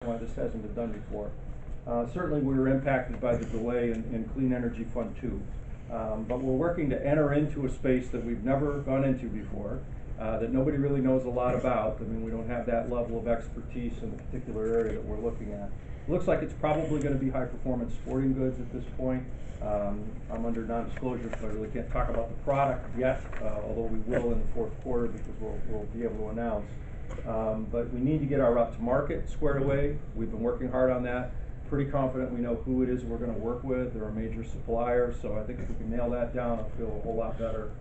why this hasn't been done before. Certainly we were impacted by the delay in Clean Energy Fund 2. But we're working to enter into a space that we've never gone into before, that nobody really knows a lot about. I mean, we don't have that level of expertise in the particular area that we're looking at. Looks like it's probably going to be high-performance sporting goods at this point. I'm under non-disclosure, so I really can't talk about the product yet, although we will in the fourth quarter because we'll be able to announce. But we need to get our route to market squared away. We've been working hard on that. Pretty confident we know who it is we're going to work with. They're a major supplier, so I think if we can nail that down, I'll feel a whole lot better.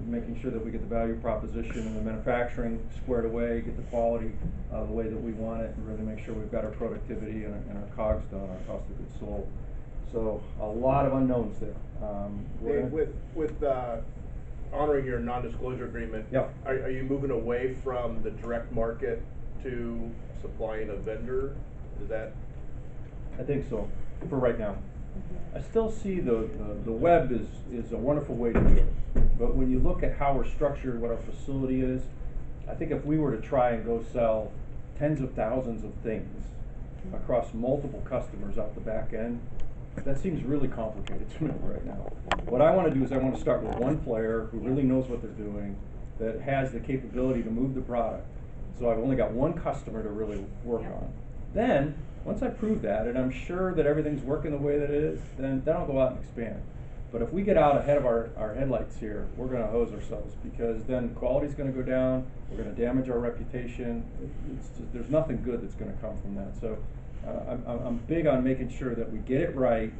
Making sure that we get the value proposition and the manufacturing squared away, get the quality the way that we want it, and really make sure we've got our productivity and our COGS done, our cost of goods sold. So a lot of unknowns there. Dave, with honoring your non-disclosure agreement, yeah. Are you moving away from the direct market to supplying a vendor? Is that? I think so, for right now. I still see the web is a wonderful way to do it. But when you look at how we're structured, what our facility is, I think if we were to try and go sell tens of thousands of things across multiple customers out the back end, that seems really complicated to me right now. What I want to do is I want to start with one player who really knows what they're doing, that has the capability to move the product. So I've only got one customer to really work on. Then, once I prove that, and I'm sure that everything's working the way that it is, then I'll go out and expand. But if we get out ahead of our headlights here, we're going to hose ourselves, because then quality's going to go down, we're going to damage our reputation. There's nothing good that's going to come from that. So I'm big on making sure that we get it right,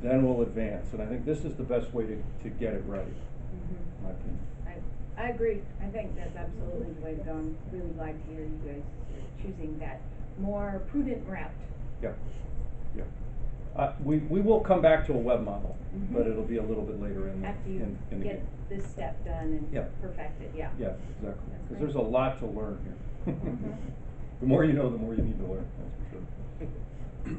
then we'll advance. And I think this is the best way to get it right, in my opinion. I agree. I think that's absolutely the way to go. I'm really glad to hear you guys are choosing that more prudent route. Yeah, yeah. We will come back to a web model, but it'll be a little bit later in after you in the get game. this step done and perfected. Yeah. Yeah, exactly. Because there's a lot to learn here. The more you know, the more you need to learn. That's for sure.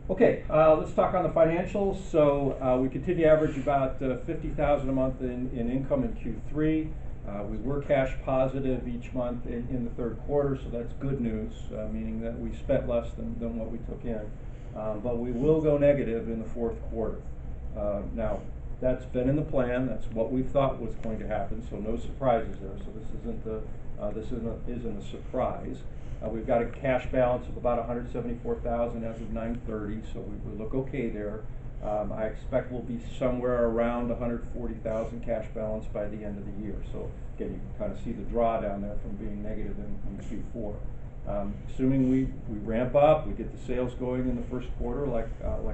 Okay, let's talk on the financials. So we continue to average about $50,000 a month in income in Q3. We were cash positive each month in the third quarter, so that's good news, meaning that we spent less than what we took in. But we will go negative in the fourth quarter. Now, that's been in the plan. That's what we thought was going to happen, so no surprises there. So this isn't a surprise. We've got a cash balance of about $174,000 as of 9/30, so we look okay there. I expect we'll be somewhere around $140,000 cash balance by the end of the year. So again, you can kind of see the draw down there from being negative in Q4. Assuming we ramp up, we get the sales going in the first quarter like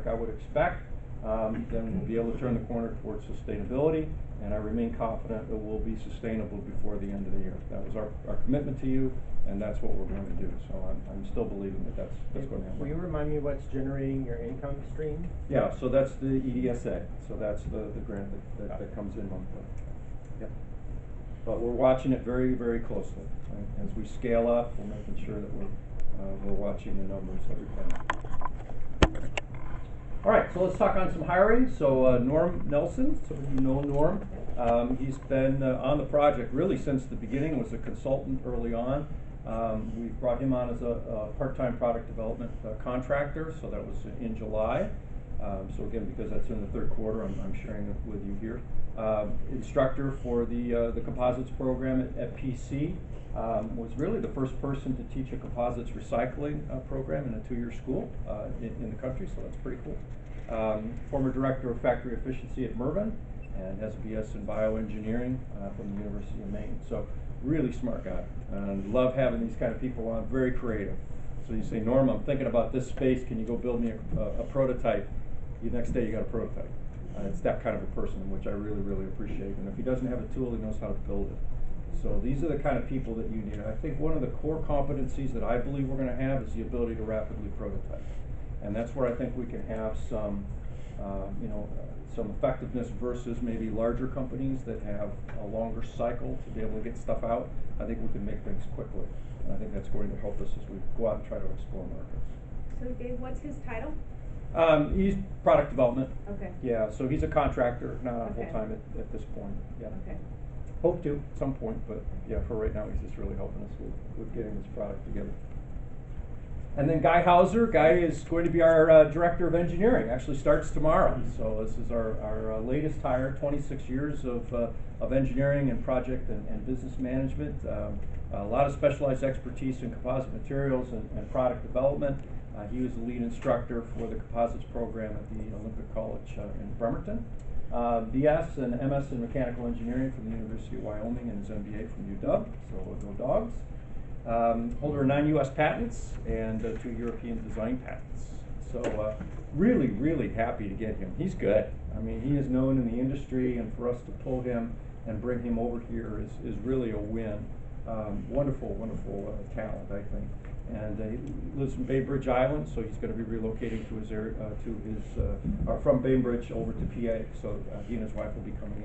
I would expect, then we'll be able to turn the corner towards sustainability, and I remain confident that we'll be sustainable before the end of the year. That was our commitment to you, and that's what we're going to do. So I'm still believing that that's going to happen. Will you remind me what's generating your income stream? Yeah, so that's the EDSA. So that's the grant that comes in monthly. Yep. But we're watching it very, very closely. Right? As we scale up, we're making sure that we're watching the numbers every time. All right, so let's talk on some hiring. So Norm Nelson, some of you know Norm. He's been on the project really since the beginning, was a consultant early on. We brought him on as a part-time product development contractor, so that was in July. So again, because that's in the third quarter, I'm sharing it with you here. Instructor for the composites program at PC. Was really the first person to teach a composites recycling program in a 2-year school in the country, so that's pretty cool. Former director of factory efficiency at Mervyn, and has a BS in bioengineering from the University of Maine. So really smart guy, and love having these kind of people on. Very creative. So you say, Norm, I'm thinking about this space. Can you go build me a prototype? The next day you got a prototype. It's that kind of a person, which I really, really appreciate. And if he doesn't have a tool, he knows how to build it. So these are the kind of people that you need. I think one of the core competencies that I believe we're going to have is the ability to rapidly prototype. And that's where I think we can have some effectiveness versus maybe larger companies that have a longer cycle to be able to get stuff out. I think we can make things quickly. And I think that's going to help us as we go out and try to explore markets. So Dave, what's his title? He's product development. Okay. Yeah, so he's a contractor, not on Okay. full-time at this point. Yeah. Okay. Hope to at some point, but yeah, for right now, he's just really helping us with getting this product together. And then Guy Hauser, Guy is going to be our Director of Engineering, actually starts tomorrow. So this is our latest hire, 26 years of engineering and project and business management. A lot of specialized expertise in composite materials and product development. He was the lead instructor for the composites program at the Olympic College in Bremerton. BS and MS in mechanical engineering from the University of Wyoming and his MBA from UW, so go Dogs. Holder of 9 US patents and 2 European design patents. So really, really happy to get him. He's good. I mean, he is known in the industry, and for us to pull him and bring him over here is really a win. Wonderful talent, I think. And he lives in Bainbridge Island, so he's going to be relocating to his area, from Bainbridge over to PA. So he and his wife will be coming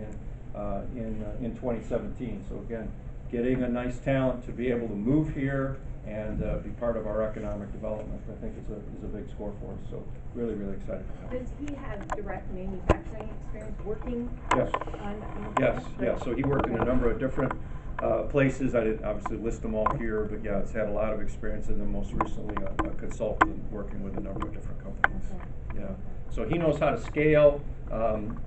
in 2017. So again, getting a nice talent to be able to move here and be part of our economic development, I think is a big score for us. So really, really excited for him. Does he have direct manufacturing experience working Yes. on? Yes. So he worked in a number of different places. I didn't obviously list them all here, but yeah, it's had a lot of experience, and then most recently a consultant working with a number of different companies. Okay. Yeah. So he knows how to scale.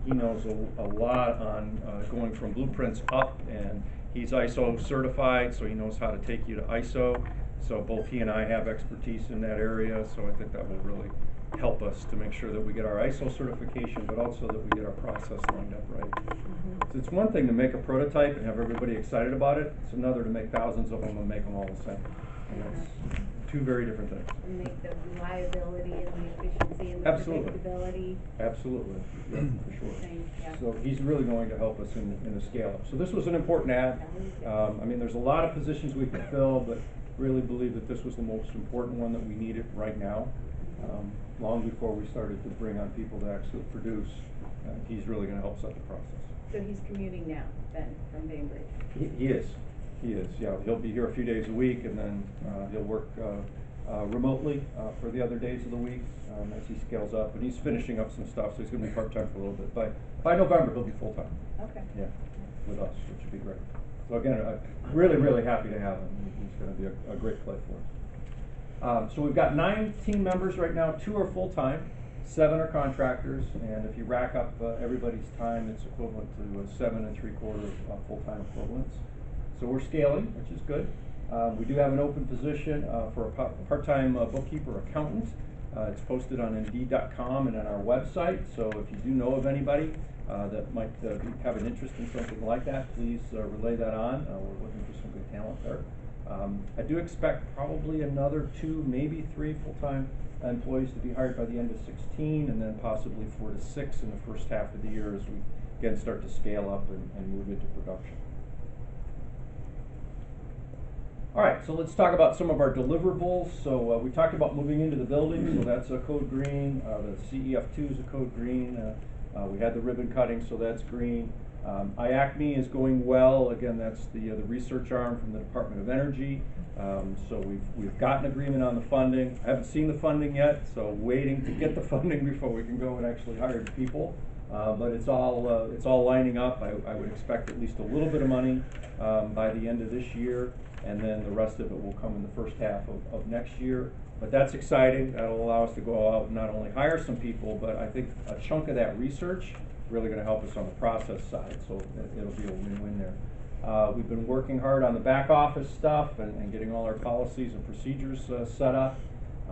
He knows a lot on going from blueprints up, and he's ISO certified, so he knows how to take you to ISO. So both he and I have expertise in that area, so I think that will really help us to make sure that we get our ISO certification, but also that we get our process lined up right. Mm-hmm. So it's one thing to make a prototype and have everybody excited about it. It's another to make thousands of them and make them all the same. And that's two very different things. And make the reliability and the efficiency and the Absolutely. predictability. Absolutely, yeah, for sure. Same, yeah. So he's really going to help us in the scale up. So this was an important ad. I mean, there's a lot of positions we could fill, but really believe that this was the most important one that we needed right now. Long before we started to bring on people to actually produce, he's really going to help set the process. So he's commuting now, then, from Bainbridge? He is, yeah. He'll be here a few days a week, and then he'll work remotely for the other days of the week as he scales up. And he's finishing up some stuff, so he's going to be part-time for a little bit. By November, he'll be full-time. Okay. Yeah, with us, which would be great. So again, really, really happy to have him. He's going to be a great play for us. So we've got 9 team members right now. 2 are full-time, 7 are contractors, and if you rack up everybody's time, it's equivalent to 7 3/4 full-time equivalents. So we're scaling, which is good. We do have an open position for a part-time bookkeeper accountant. It's posted on Indeed.com and on our website. So if you do know of anybody that might have an interest in something like that, please relay that on. We're looking for some good talent there. I do expect probably another 2, maybe 3 full-time employees to be hired by the end of 16, and then possibly 4 to 6 in the first half of the year as we again start to scale up and move into production. All right, so let's talk about some of our deliverables. So we talked about moving into the building, so that's a code green. The CEF2 is a code green. We had the ribbon cutting, so that's green. IACME is going well. Again, that's the research arm from the Department of Energy. So we've gotten agreement on the funding. I haven't seen the funding yet, so waiting to get the funding before we can go and actually hire the people. But it's all lining up. I would expect at least a little bit of money by the end of this year, and then the rest of it will come in the first half of next year. But that's exciting. That'll allow us to go out and not only hire some people, but I think a chunk of that research really going to help us on the process side, so it'll be a win-win there. We've been working hard on the back office stuff and getting all our policies and procedures set up.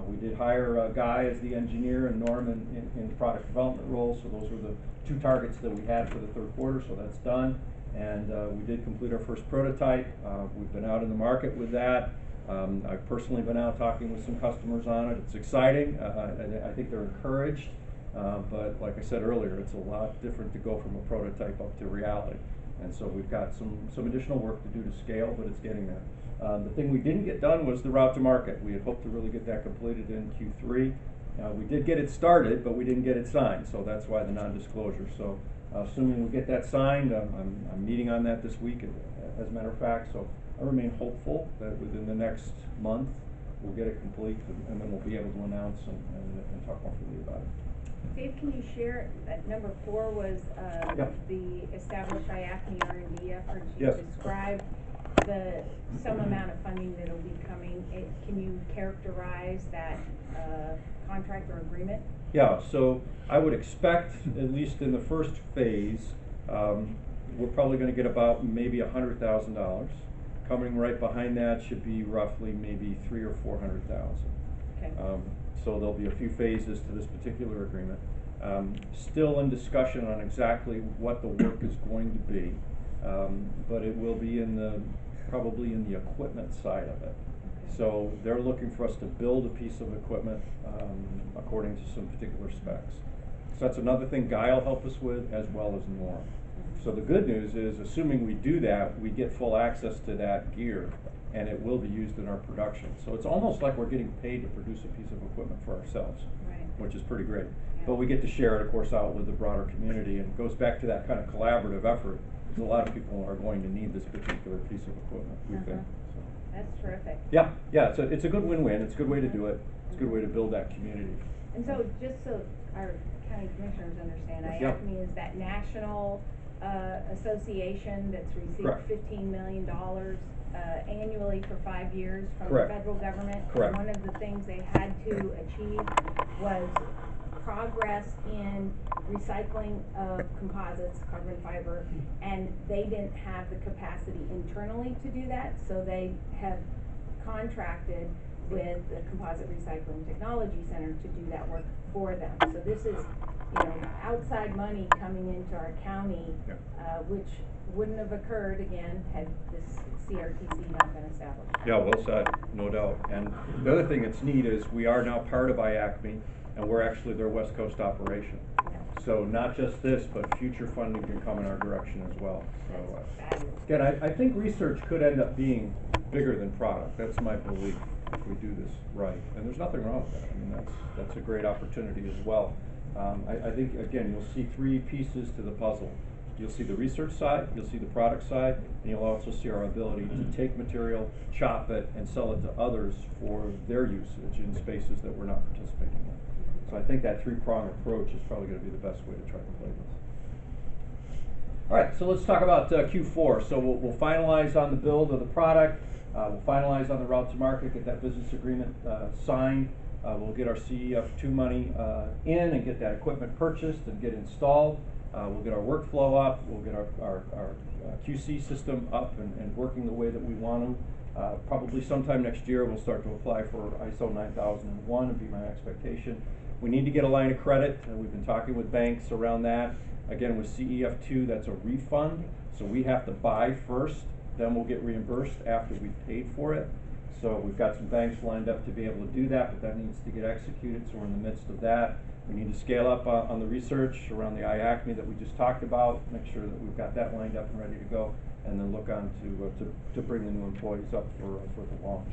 We did hire Guy as the engineer and Norm in product development roles, so those were the 2 targets that we had for the 3rd quarter, so that's done. And we did complete our first prototype. We've been out in the market with that. I've personally been out talking with some customers on it. It's exciting. I think they're encouraged. But like I said earlier, it's a lot different to go from a prototype up to reality. And so we've got some additional work to do to scale, but it's getting there. The thing we didn't get done was the route to market. We had hoped to really get that completed in Q3. We did get it started, but we didn't get it signed, so that's why the non-disclosure. So assuming we get that signed, I'm meeting on that this week, as a matter of fact, so I remain hopeful that within the next month we'll get it complete, and then we'll be able to announce and talk more freely about it. Dave, can you share that number 4 was Yep. the established IACME R&D effort? You Yes. described some amount of funding that'll be coming, can you characterize that, contract or agreement? Yeah, so I would expect, at least in the first phase, we're probably gonna get about maybe $100,000. Coming right behind that should be roughly maybe 300,000 or 400,000. Okay. So there'll be a few phases to this particular agreement. Still in discussion on exactly what the work is going to be, but it will be probably in the equipment side of it. So they're looking for us to build a piece of equipment according to some particular specs. So that's another thing Guy will help us with, as well as Norm. So the good news is, assuming we do that, we get full access to that gear, and it will be used in our production. So it's almost like we're getting paid to produce a piece of equipment for ourselves, Right. which is pretty great. Yeah. But we get to share it, of course, out with the broader community, and it goes back to that kind of collaborative effort, because a lot of people are going to need this particular piece of equipment, we think. So. That's terrific. Yeah, it's a good win-win, it's a good way to do it, it's a good way to build that community. And so, just so our county commissioners understand, Yeah. IACME is that national association that's Correct. received $15 million annually for 5 years from the Correct. federal government. Correct. One of the things they had to achieve was progress in recycling of composites, carbon fiber, and they didn't have the capacity internally to do that, so they have contracted with the Composite Recycling Technology Center to do that work for them. So this is, outside money coming into our county, Yeah. Which wouldn't have occurred again had this CRTC not been established. Yeah, well said, no doubt. And the other thing that's neat is we are now part of IACME, and we're actually their West Coast operation. Yeah. So not just this, but future funding can come in our direction as well. So, That's fabulous. again, I think research could end up being bigger than product. That's my belief, if we do this right. And there's nothing wrong with that. I mean, that's a great opportunity as well. I think, again, you'll see three pieces to the puzzle. You'll see the research side, you'll see the product side, and you'll also see our ability to take material, chop it, and sell it to others for their usage in spaces that we're not participating in. So I think that three-pronged approach is probably going to be the best way to try to play this. All right, so let's talk about Q4. So we'll finalize on the build of the product. We'll finalize on the route to market, get that business agreement signed. We'll get our CEF2 money in and get that equipment purchased and get installed. We'll get our workflow up. We'll get our QC system up and working the way that we want to. Probably sometime next year we'll start to apply for ISO 9001 would be my expectation. We need to get a line of credit. We've been talking with banks around that. Again, with CEF2, that's a refund. So we have to buy first, then we'll get reimbursed after we've paid for it. So we've got some banks lined up to be able to do that, but that needs to get executed, so we're in the midst of that. We need to scale up on the research around the IACME that we just talked about, make sure that we've got that lined up and ready to go, and then look on to bring the new employees up for the launch.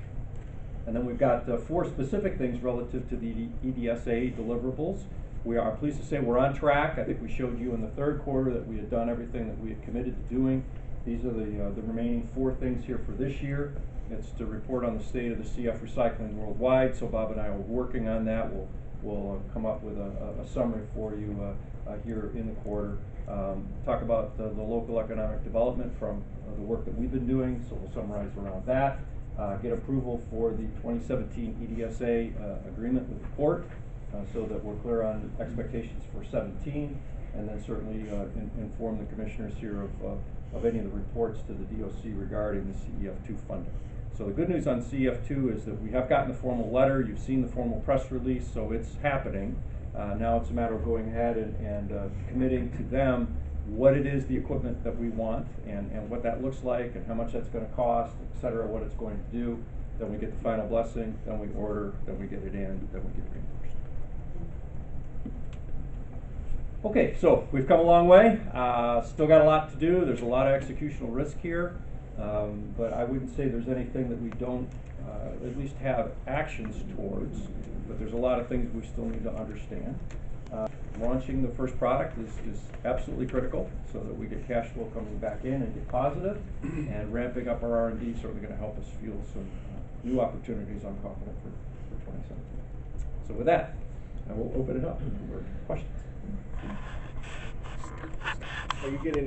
And then we've got 4 specific things relative to the EDSA deliverables. We are pleased to say we're on track. I think we showed you in the third quarter that we had done everything that we had committed to doing. These are the remaining 4 things here for this year. It's to report on the state of the CF recycling worldwide. So Bob and I are working on that. We'll come up with a summary for you here in the quarter. Talk about the local economic development from the work that we've been doing. So we'll summarize around that. Get approval for the 2017 EDSA agreement with the port, so that we're clear on expectations for 17, and then certainly inform the commissioners here of any of the reports to the DOC regarding the CEF2 funding. So the good news on CEF2 is that we have gotten the formal letter, you've seen the formal press release, so it's happening. Now it's a matter of going ahead and committing to them what it is, the equipment that we want, and what that looks like, and how much that's going to cost, et cetera, what it's going to do. Then we get the final blessing, then we order, then we get it in, then we get reimbursed. Okay, so we've come a long way. Still got a lot to do. There's a lot of executional risk here, but I wouldn't say there's anything that we don't at least have actions towards, but there's a lot of things we still need to understand. Launching the first product is absolutely critical so that we get cash flow coming back in and get positive, and ramping up our R&D is certainly going to help us fuel some new opportunities, I'm confident, for 2017. So with that, I will open it up for questions. Are you getting